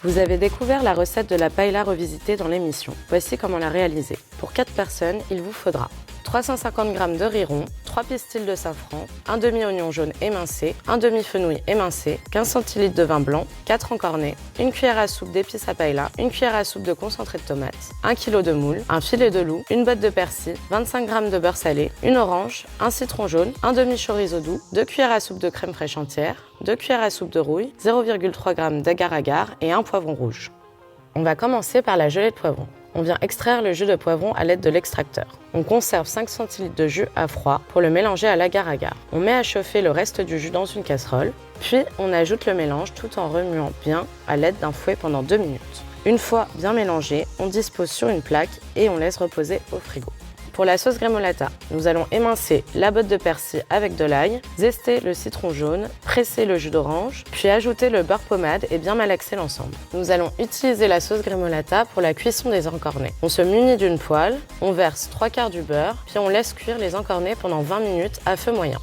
Vous avez découvert la recette de la paella revisitée dans l'émission. Voici comment la réaliser. Pour 4 personnes, il vous faudra 350 g de riz rond, 3 pistils de safran, un demi-oignon jaune émincé, un demi-fenouil émincé, 15 cl de vin blanc, 4 encornets, une cuillère à soupe d'épices à paella, une cuillère à soupe de concentré de tomate, 1 kg de moule, un filet de loup, une botte de persil, 25 g de beurre salé, une orange, un citron jaune, un demi-chorizo doux, 2 cuillères à soupe de crème fraîche entière, 2 cuillères à soupe de rouille, 0,3 g d'agar-agar et un poivron rouge. On va commencer par la gelée de poivron. On vient extraire le jus de poivron à l'aide de l'extracteur. On conserve 5 cl de jus à froid pour le mélanger à l'agar-agar. On met à chauffer le reste du jus dans une casserole, puis on ajoute le mélange tout en remuant bien à l'aide d'un fouet pendant 2 minutes. Une fois bien mélangé, on dispose sur une plaque et on laisse reposer au frigo. Pour la sauce Gremolata, nous allons émincer la botte de persil avec de l'ail, zester le citron jaune, presser le jus d'orange, puis ajouter le beurre pommade et bien malaxer l'ensemble. Nous allons utiliser la sauce Gremolata pour la cuisson des encornets. On se munit d'une poêle, on verse 3/4 du beurre, puis on laisse cuire les encornets pendant 20 minutes à feu moyen.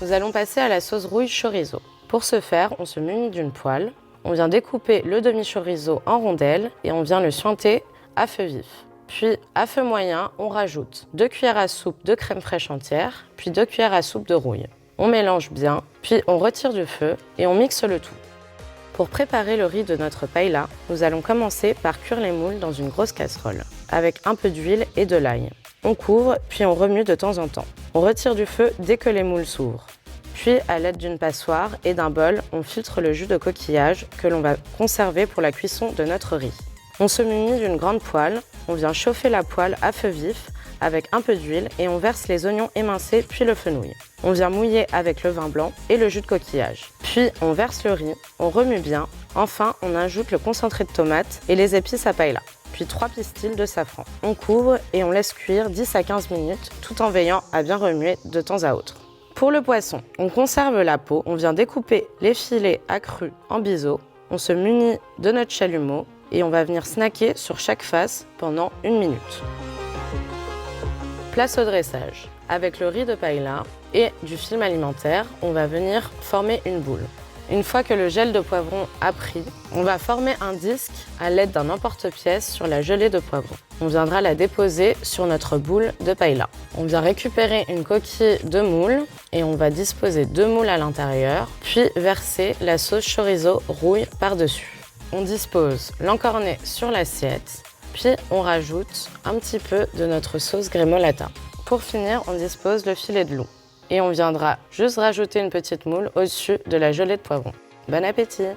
Nous allons passer à la sauce rouille chorizo. Pour ce faire, on se munit d'une poêle, on vient découper le demi-chorizo en rondelles et on vient le suinter à feu vif. Puis, à feu moyen, on rajoute 2 cuillères à soupe de crème fraîche entière, puis 2 cuillères à soupe de rouille. On mélange bien, puis on retire du feu et on mixe le tout. Pour préparer le riz de notre paella, nous allons commencer par cuire les moules dans une grosse casserole, avec un peu d'huile et de l'ail. On couvre, puis on remue de temps en temps. On retire du feu dès que les moules s'ouvrent. Puis, à l'aide d'une passoire et d'un bol, on filtre le jus de coquillage que l'on va conserver pour la cuisson de notre riz. On se munit d'une grande poêle, on vient chauffer la poêle à feu vif avec un peu d'huile et on verse les oignons émincés puis le fenouil. On vient mouiller avec le vin blanc et le jus de coquillage. Puis on verse le riz, on remue bien. Enfin, on ajoute le concentré de tomate et les épices à paella. Puis 3 pistils de safran. On couvre et on laisse cuire 10 à 15 minutes tout en veillant à bien remuer de temps à autre. Pour le poisson, on conserve la peau, on vient découper les filets accrus en biseau, on se munit de notre chalumeau et on va venir snacker sur chaque face pendant 1 minute. Place au dressage. Avec le riz de paella et du film alimentaire, on va venir former une boule. Une fois que le gel de poivron a pris, on va former un disque à l'aide d'un emporte-pièce sur la gelée de poivron. On viendra la déposer sur notre boule de paella. On vient récupérer une coquille de moule et on va disposer 2 moules à l'intérieur, puis verser la sauce chorizo rouille par-dessus. On dispose l'encornet sur l'assiette, puis on rajoute un petit peu de notre sauce Gremolata. Pour finir, on dispose le filet de loup. Et on viendra juste rajouter une petite moule au-dessus de la gelée de poivron. Bon appétit!